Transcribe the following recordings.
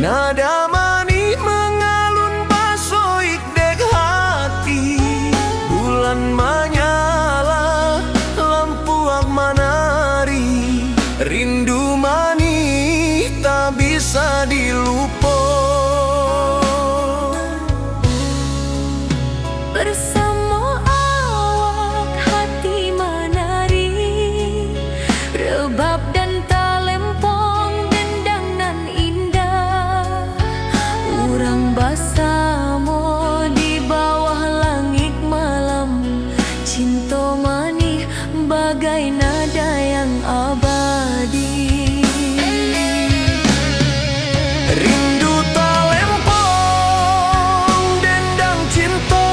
Nada manis mengalun basoik dek hati. Bulan menyala, lampu ak menari. Rindu manis tak bisa dilupa. Bersama awak hati menari, rebab dan talempong dendangan indah. Urang bersama di bawah langit malam, cinta manis bagai nada yang abadi. Rindu talempong dendang cinta,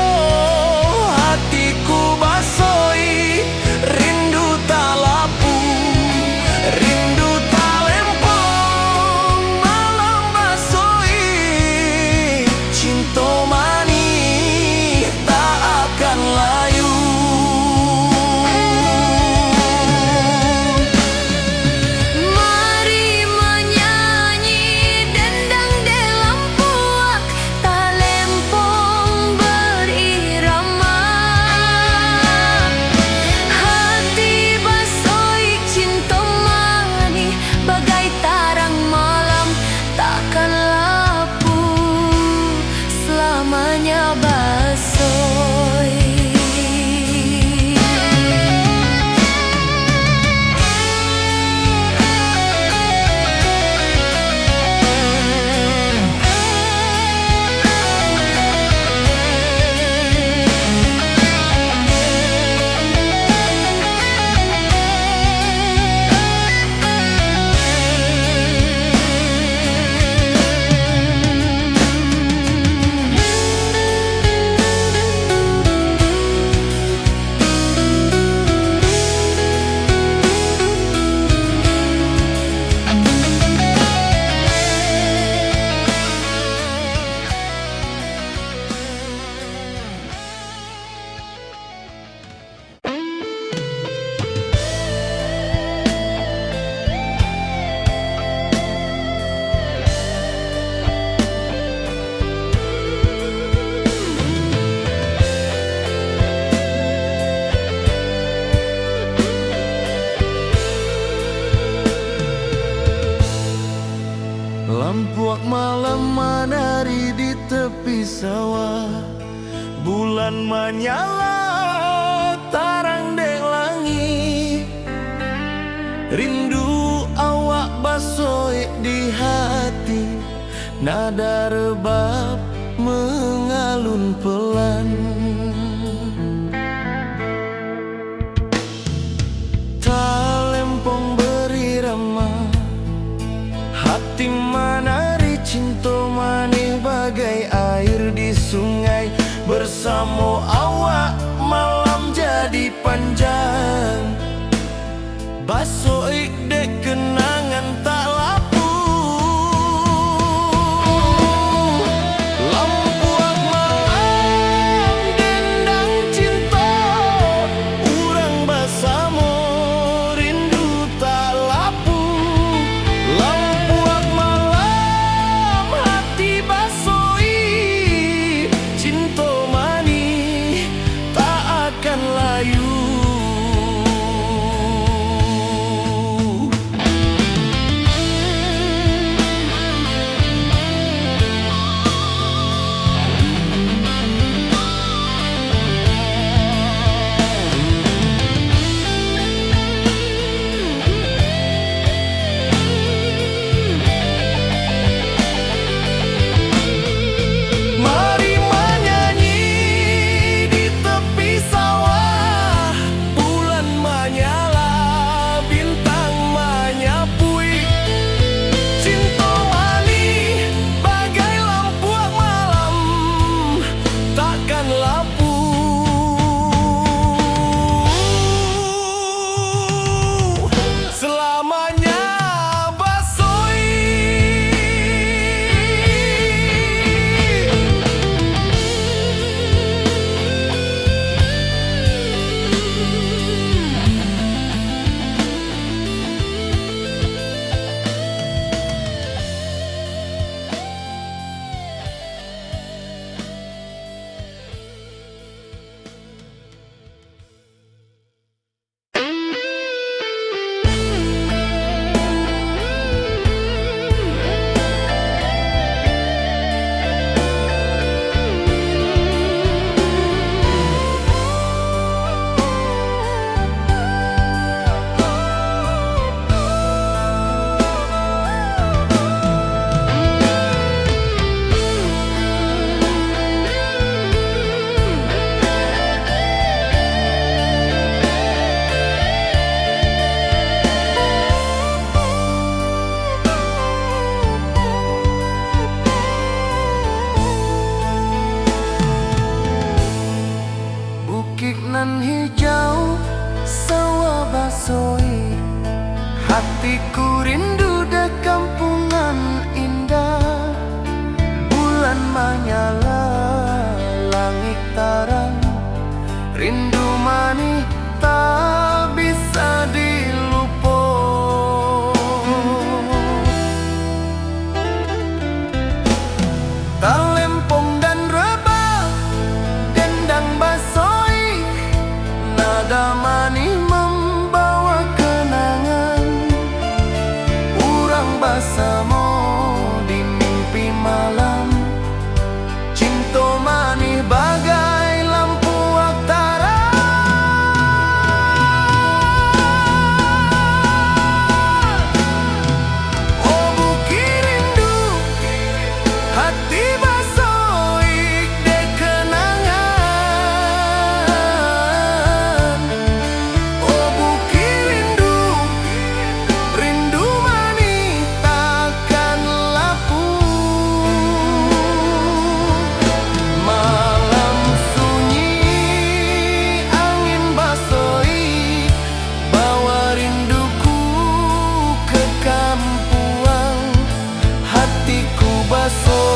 hatiku basoi. Rindu tak lapu, rindu talempong malam basoi. Cinta manis tak akan layu. Mari menyanyi dendang dalam puak, talempong berirama. Hati basoik cinta manis bagai tarang malam, takkan lapu selamanya basoi. Lampu ak malam menari di tepi sawah. Bulan menyala, tarang dek langit. Rindu awak basoi di hati. Nada rebab mengalun pelan. Talempong berirama, hati menari. Cinta manis bagai air di sungai. Bersama awak malam jadi panjang. Basoik dek kenangan tak lapu. Lampu ak malam dendang cinta, urang bersama rindu tak lapu. Lampu ak malam hati basoi. Cinta manis tak akan layu.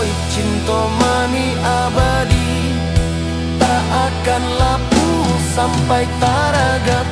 basoi cinta mani abadi, tak akan lapu sampai taragat